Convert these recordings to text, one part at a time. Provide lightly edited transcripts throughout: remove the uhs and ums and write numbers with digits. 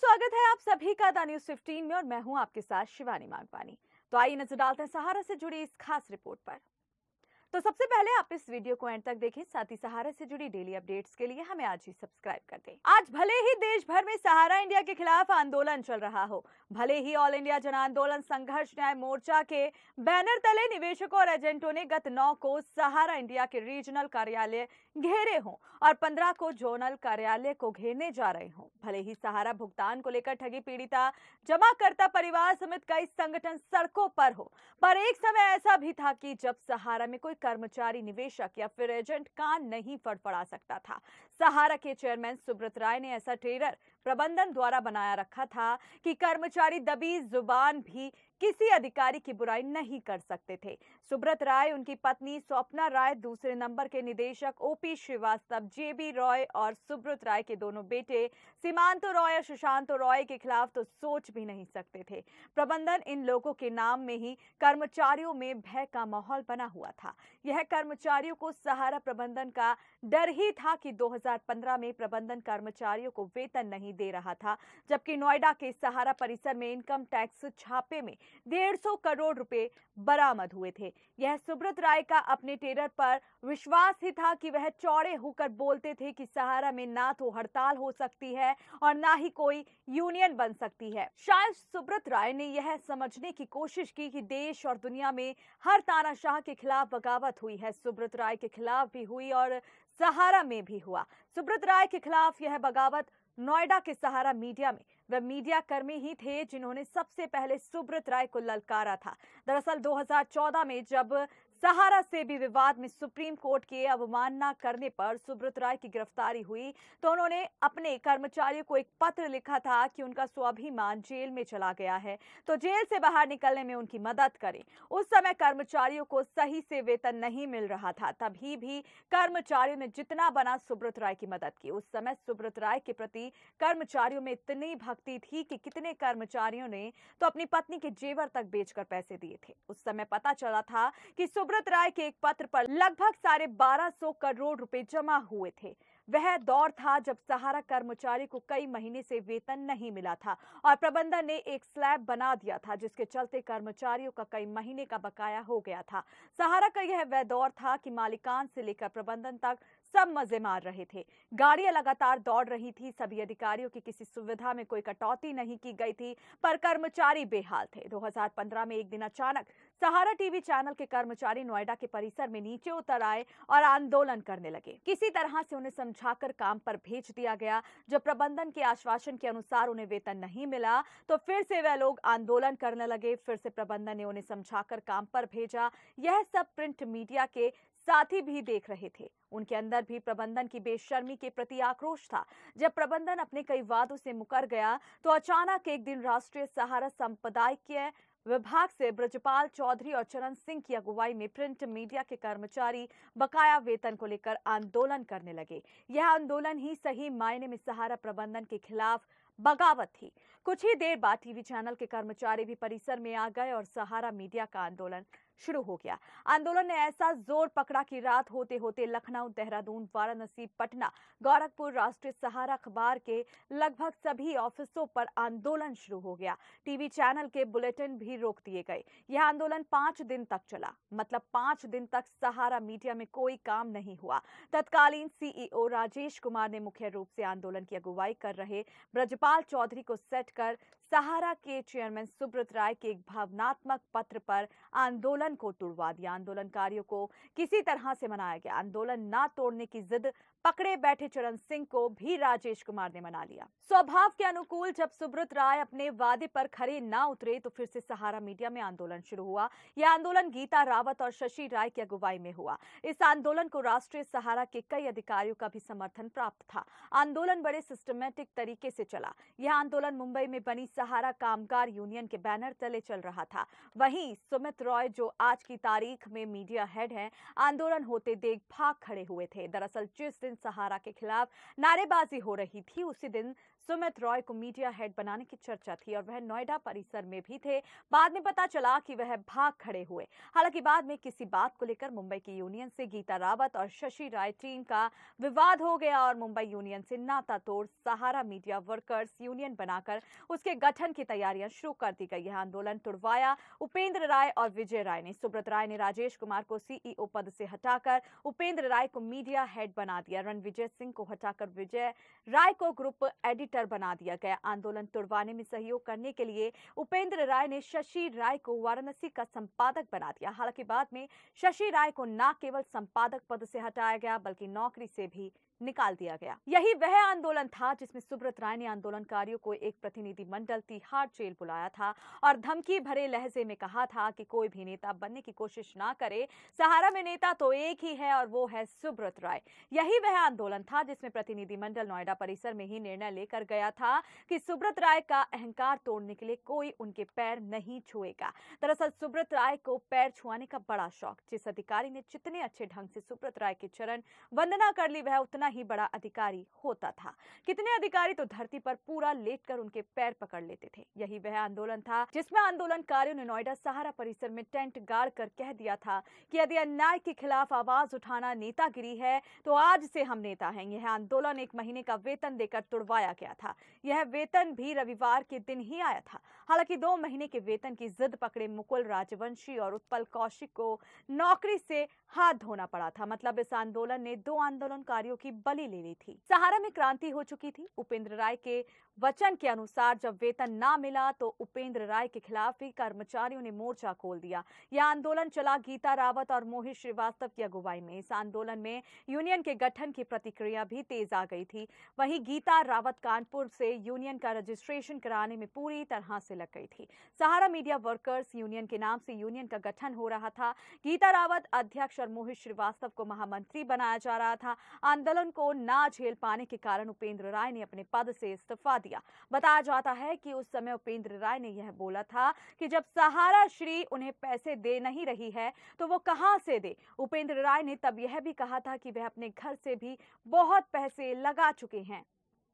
स्वागत है आप सभी का द न्यूज 15 में और मैं हूं आपके साथ शिवानी मागवानी। तो आइए नजर डालते हैं सहारा से जुड़ी इस खास रिपोर्ट पर। तो सबसे पहले आप इस वीडियो को एंड तक देखें, साथ ही सहारा से जुड़ी डेली अपडेट्स के लिए हमें आज ही सब्सक्राइब कर दें। आज भले ही देश भर में सहारा इंडिया के खिलाफ आंदोलन चल रहा हो, भले ही ऑल इंडिया जन आंदोलन संघर्ष न्याय मोर्चा के बैनर तले निवेशकों और एजेंटों ने गत 9 को सहारा इंडिया के रीजनल कार्यालय घेरे हों और 15 को जोनल कार्यालय को घेरने जा रहे हों, भले ही सहारा भुगतान को लेकर ठगी पीड़िता जमाकर्ता परिवार समेत कई संगठन सड़कों पर हो, पर एक समय ऐसा भी था कि जब सहारा में कोई कर्मचारी, निवेशक या फिर एजेंट कान नहीं फड़फड़ा सकता था। सहारा के चेयरमैन सुब्रत राय ने ऐसा टेरर प्रबंधन द्वारा बनाया रखा था कि कर्मचारी दबी जुबान भी किसी अधिकारी की बुराई नहीं कर सकते थे। सुब्रत राय, उनकी पत्नी स्वप्ना राय, दूसरे नंबर के निदेशक ओपी श्रीवास्तव, जेबी रॉय और सुब्रत राय के दोनों बेटे सीमांतो रॉय और सुशांतो रॉय के खिलाफ तो सोच भी नहीं सकते थे। प्रबंधन इन लोगों के नाम में ही कर्मचारियों में भय का माहौल बना हुआ था। यह कर्मचारियों को सहारा प्रबंधन का डर ही था कि 2015 में प्रबंधन कर्मचारियों को वेतन नहीं दे रहा था, जबकि नोएडा के सहारा परिसर में इनकम टैक्स छापे में 150 करोड़ रुपए बरामद हुए थे। यह सुब्रत राय का अपने टेरर पर विश्वास ही था कि वह चौड़े होकर बोलते थे कि सहारा में ना तो हड़ताल हो सकती है और ना ही कोई यूनियन बन सकती है। शायद सुब्रत राय ने यह समझने की कोशिश की कि देश और दुनिया में हर तानाशाह के खिलाफ बगावत हुई है, सुब्रत राय के खिलाफ भी हुई और सहारा में भी हुआ। सुब्रत राय के खिलाफ यह बगावत नोएडा के सहारा मीडिया में वह मीडिया कर्मी ही थे जिन्होंने सबसे पहले सुब्रत राय को ललकारा था। दरअसल 2014 में जब सहारा से भी विवाद में सुप्रीम कोर्ट की अवमानना करने पर सुब्रत राय की गिरफ्तारी हुई, तो उन्होंने अपने कर्मचारियों को एक पत्र लिखा था कि उनका स्वाभिमान जेल में चला गया है, तो जेल से बाहर निकलने में उनकी मदद करें। उस समय कर्मचारियों को सही से वेतन नहीं मिल रहा था, तभी भी कर्मचारियों ने जितना बना सुब्रत राय की मदद की। उस समय सुब्रत राय के प्रति कर्मचारियों में इतनी भक्ति थी कि कितने कर्मचारियों ने तो अपनी पत्नी के जेवर तक बेचकर पैसे दिए थे। उस समय पता चला था कि सुब्रत राय के एक पत्र पर लगभग 1250 करोड़ रुपए जमा हुए थे। वह दौर था जब सहारा कर्मचारी को कई महीने से वेतन नहीं मिला था और प्रबंधन ने एक स्लैब बना दिया था, जिसके चलते कर्मचारियों का कई महीने का बकाया हो गया था। सहारा का यह वह दौर था कि मालिकान से लेकर प्रबंधन तक सब मजे मार रहे थे। गाड़ियां लगातार दौड़ रही थी, सभी अधिकारियों की किसी सुविधा में कोई कटौती नहीं की गई थी, पर कर्मचारी बेहाल थे। 2015 में एक दिन अचानक सहारा टीवी चैनल के कर्मचारी नोएडा के परिसर में नीचे उतर आए और आंदोलन करने लगे। किसी तरह से उन्हें समझाकर काम पर भेज दिया गया। जब प्रबंधन के आश्वासन के अनुसार उन्हें वेतन नहीं मिला, तो फिर से वह लोग आंदोलन करने लगे। फिर से प्रबंधन ने उन्हें समझाकर काम पर भेजा। यह सब प्रिंट मीडिया के साथी भी देख रहे थे। उनके अंदर भी प्रबंधन की बेशर्मी के प्रति आक्रोश था। जब प्रबंधन अपने कई वादों से मुकर गया, तो अचानक एक दिन राष्ट्रीय सहारा संपादकीय विभाग से ब्रजपाल चौधरी और चरण सिंह की अगुवाई में प्रिंट मीडिया के कर्मचारी बकाया वेतन को लेकर आंदोलन करने लगे। यह आंदोलन ही सही मायने में सहारा प्रबंधन के खिलाफ बगावत थी। कुछ ही देर बाद टीवी चैनल के कर्मचारी भी परिसर में आ गए और सहारा मीडिया का आंदोलन शुरू हो गया। आंदोलन ने ऐसा जोर पकड़ा कि रात होते होते लखनऊ, देहरादून, वाराणसी, पटना, गोरखपुर राष्ट्रीय सहारा अखबार के लगभग सभी ऑफिसों पर आंदोलन शुरू हो गया। टीवी चैनल के बुलेटिन भी रोक दिए गए। यह आंदोलन 5 दिन तक चला, मतलब 5 दिन तक सहारा मीडिया में कोई काम नहीं हुआ। तत्कालीन सीईओ राजेश कुमार ने मुख्य रूप से आंदोलन की अगुवाई कर रहे ब्रजपाल चौधरी को सेट कर सहारा के चेयरमैन सुब्रत राय के एक भावनात्मक पत्र पर आंदोलन को तुड़वा दिया। आंदोलनकारियों को किसी तरह से मनाया गया। आंदोलन ना तोड़ने की जिद पकड़े बैठे चरण सिंह को भी राजेश कुमार ने मना लिया। स्वभाव के अनुकूल जब सुब्रत राय अपने वादे पर खरे ना उतरे, तो फिर से सहारा मीडिया में आंदोलन शुरू हुआ। यह आंदोलन गीता रावत और शशि राय की अगुवाई में हुआ। इस आंदोलन को राष्ट्रीय सहारा के कई अधिकारियों का भी समर्थन प्राप्त था। आंदोलन बड़े सिस्टमेटिक तरीके से चला। यह आंदोलन मुंबई में बनी सहारा कामगार यूनियन के बैनर तले चल रहा था। वहीं सुमित रॉय, जो आज की तारीख में मीडिया हेड हैं, आंदोलन होते देख भाग खड़े हुए थे। दरअसल जिस दिन सहारा के खिलाफ नारेबाजी हो रही थी, उसी दिन सुमित रॉय को मीडिया हेड बनाने की चर्चा थी और वह नोएडा परिसर में भी थे। बाद में पता चला कि वह भाग खड़े हुए। हालांकि बाद में किसी बात को लेकर मुंबई की यूनियन से गीता रावत और शशि राय टीम का विवाद हो गया और मुंबई यूनियन से नाता तोड़ सहारा मीडिया वर्कर्स यूनियन बनाकर उसके गठन की तैयारियां शुरू कर दी गई। यह आंदोलन तुड़वाया उपेंद्र राय और विजय राय ने। सुब्रत राय ने राजेश कुमार को सीईओ पद से हटाकर उपेंद्र राय को मीडिया हेड बना दिया। रणविजय सिंह को हटाकर विजय राय को ग्रुप एडिटर बना दिया गया। आंदोलन तुड़वाने में सहयोग करने के लिए उपेंद्र राय ने शशि राय को वाराणसी का संपादक बना दिया। हालांकि बाद में शशि राय को न केवल संपादक पद से हटाया गया बल्कि नौकरी से भी निकाल दिया गया। यही वह आंदोलन था जिसमें सुब्रत राय ने आंदोलनकारियों को एक प्रतिनिधि मंडल तिहाड़ जेल बुलाया था और धमकी भरे लहजे में कहा था कि कोई भी नेता बनने की कोशिश ना करे। सहारा में नेता तो एक ही है और वो है सुब्रत राय। यही वह आंदोलन था जिसमें प्रतिनिधि मंडल नोएडा परिसर में ही निर्णय लेकर गया था कि सुब्रत राय का अहंकार तोड़ने के लिए कोई उनके पैर नहीं छुएगा। दरअसल सुब्रत राय को पैर छुआने का बड़ा शौक। जिस अधिकारी ने जितने अच्छे ढंग से सुब्रत राय के चरण वंदना कर ली वह उतना ही बड़ा अधिकारी होता था। कितने अधिकारी तो धरती पर पूरा लेटकर उनके पैर पकड़ लेते थे। यही वह आंदोलन था जिसमें आंदोलनकारियों ने नोएडा सहारा परिसर में टेंट गाड़ कर कह दिया था कि यदि अन्याय के खिलाफ आवाज उठाना नेतागिरी है तो आज से हम नेता हैं। यह आंदोलन 1 महीने का वेतन देकर तुड़वाया गया था। यह वेतन भी रविवार के दिन ही आया था। हालांकि 2 महीने के वेतन की जिद पकड़े मुकुल राजवंशी और उत्पल कौशिक को नौकरी से हाथ धोना पड़ा था। मतलब इस आंदोलन ने 2 आंदोलनकारियों की बलि ले ली थी। सहारा में क्रांति हो चुकी थी। उपेंद्र राय के वचन के अनुसार जब वेतन ना मिला तो उपेंद्र राय के खिलाफ ही कर्मचारियों ने मोर्चा खोल दिया। यह आंदोलन चला गीता रावत और मोहित श्रीवास्तव की अगुवाई में। इस आंदोलन में यूनियन के गठन की प्रतिक्रिया भी तेज आ गई थी। वहीं गीता रावत कानपुर से यूनियन का रजिस्ट्रेशन कराने में पूरी तरह से लग गई थी। सहारा मीडिया वर्कर्स यूनियन के नाम से यूनियन का गठन हो रहा था। गीता रावत अध्यक्ष और मोहित श्रीवास्तव को महामंत्री बनाया जा रहा था। आंदोलन को ना झेल पाने के कारण उपेंद्र राय ने अपने पद से इस्तीफा दिया। बताया जाता है कि उस समय उपेंद्र राय ने यह बोला था कि जब सहारा श्री उन्हें पैसे दे नहीं रही है तो वो कहां से दे। उपेंद्र राय ने तब यह भी कहा था कि वह अपने घर से भी बहुत पैसे लगा चुके हैं।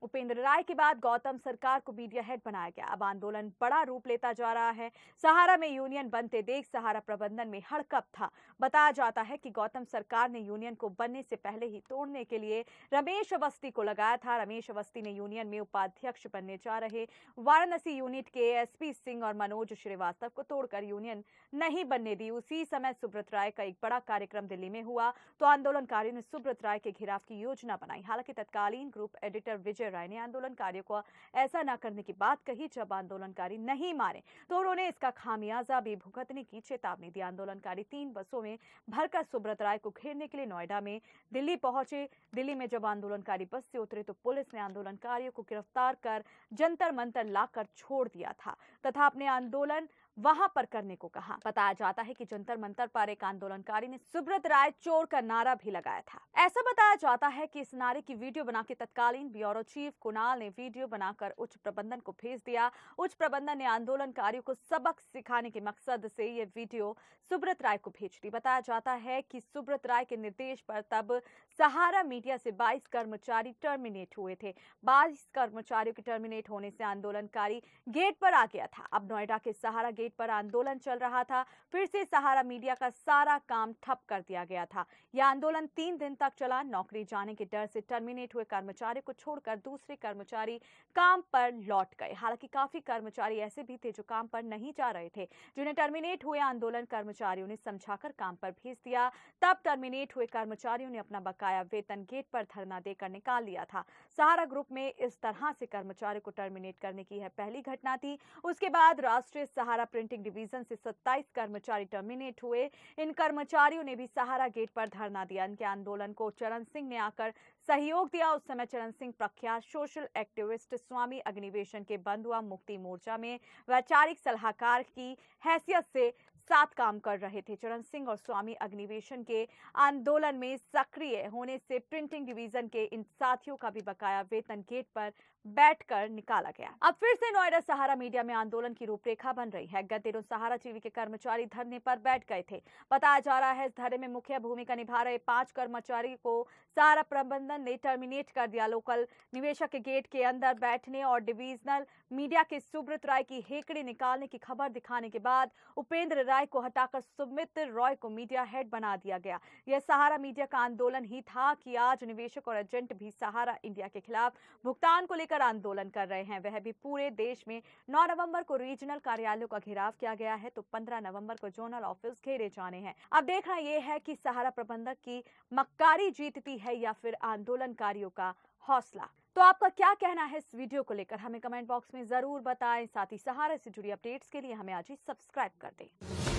उपेंद्र राय के बाद गौतम सरकार को मीडिया हेड बनाया गया। अब आंदोलन बड़ा रूप लेता जा रहा है। सहारा में यूनियन बनते देख सहारा प्रबंधन में हड़कंप था। बताया जाता है कि गौतम सरकार ने यूनियन को बनने से पहले ही तोड़ने के लिए रमेश अवस्थी को लगाया था। रमेश अवस्थी ने यूनियन में उपाध्यक्ष बनने जा रहे वाराणसी यूनिट के एसपी सिंह और मनोज श्रीवास्तव को तोड़कर यूनियन नहीं बनने दी। उसी समय सुब्रत राय का एक बड़ा कार्यक्रम दिल्ली में हुआ तो आंदोलनकारियों ने सुब्रत राय के घिराव की योजना बनाई। हालांकि तत्कालीन ग्रुप एडिटर विजय राय ने आंदोलनकारियों को ऐसा न करने की बात कही। जब आंदोलनकारी नहीं माने तो उन्होंने इसका खामियाजा भी भुगतने की चेतावनी दी। आंदोलनकारी 3 बसों में भरकर सुब्रत राय को घेरने के लिए नोएडा में दिल्ली पहुंचे। दिल्ली में जब आंदोलनकारी बस से उतरे तो पुलिस ने आंदोलनकारियों को गिरफ्तार कर जंतर मंतर लाकर छोड़ दिया था तथा अपने आंदोलन वहां पर करने को कहा। बताया जाता है कि जंतर मंतर पर एक आंदोलनकारी ने सुब्रत राय चोर का नारा भी लगाया था। ऐसा बताया जाता है कि इस नारे की वीडियो बनाकर तत्कालीन ब्यूरो चीफ कुणाल ने वीडियो बनाकर उच्च प्रबंधन को भेज दिया। उच्च प्रबंधन ने आंदोलनकारियों को सबक सिखाने के मकसद से ये वीडियो सुब्रत राय को भेज दी। बताया जाता है कि सुब्रत राय के निर्देश पर तब सहारा मीडिया से 22 कर्मचारी टर्मिनेट हुए थे। 22 कर्मचारियों के टर्मिनेट होने से आंदोलनकारी गेट पर आ गया था। अब नोएडा के सहारा गेट पर आंदोलन चल रहा था। फिर से सहारा मीडिया का सारा काम ठप कर दिया गया था। यह आंदोलन 3 दिन तक चला। नौकरी जाने के डर से टर्मिनेट हुए कर्मचारियों को छोड़कर दूसरे कर्मचारी काम पर लौट गए। हालांकि काफी कर्मचारी ऐसे भी थे जो काम पर नहीं जा रहे थे, जिन्हें टर्मिनेट हुए आंदोलन कर्मचारियों ने समझाकर काम पर भेज दिया। तब टर्मिनेट हुए कर्मचारियों ने अपना बकाया वेतन गेट पर धरना देकर निकाल लिया था। सहारा ग्रुप में इस तरह से कर्मचारियों को टर्मिनेट करने की यह पहली घटना थी। उसके बाद राष्ट्रीय सहारा प्रिंटिंग डिवीजन से 27 कर्मचारी टर्मिनेट हुए। इन कर्मचारियों ने भी सहारा गेट पर धरना दिया। इनके आंदोलन को चरण सिंह ने आकर सहयोग दिया। उस समय चरण सिंह प्रख्यात सोशल एक्टिविस्ट स्वामी अग्निवेशन के बंधुआ मुक्ति मोर्चा में वैचारिक सलाहकार की हैसियत से साथ काम कर रहे थे। चरण सिंह और स्वामी अग्निवेशन के आंदोलन में सक्रिय होने से प्रिंटिंग डिवीजन के इन साथियों का भी बकाया वेतन गेट पर बैठकर निकाला गया। अब फिर से नोएडा सहारा मीडिया में आंदोलन की रूपरेखा बन रही है। गत दिनों सहारा टीवी के कर्मचारी धरने पर बैठ गए थे। बताया जा रहा है इस धरने में मुख्य भूमिका निभा रहे 5 कर्मचारी को सहारा प्रबंधन ने टर्मिनेट कर दिया। लोकल निवेशक के गेट के अंदर बैठने और डिविजनल मीडिया के सुब्रत राय की हेकड़ी निकालने की खबर दिखाने के बाद उपेंद्र राय को हटाकर सुमित रॉय को मीडिया हेड बना दिया गया। यह सहारा मीडिया का आंदोलन ही था कि आज निवेशक और एजेंट भी सहारा इंडिया के खिलाफ भुगतान को लेकर आंदोलन कर रहे हैं। वह भी पूरे देश में 9 नवंबर को रीजनल कार्यालयों का घेराव किया गया है तो 15 नवंबर को जोनल ऑफिस घेरे जाने हैं। अब देखना यह है कि सहारा प्रबंधक की मक्कारी जीतती है या फिर आंदोलनकारियों का हौसला। तो आपका क्या कहना है इस वीडियो को लेकर, हमें कमेंट बॉक्स में जरूर बताएं। साथ ही सहारा से जुड़ी अपडेट्स के लिए हमें आज ही सब्सक्राइब कर दें।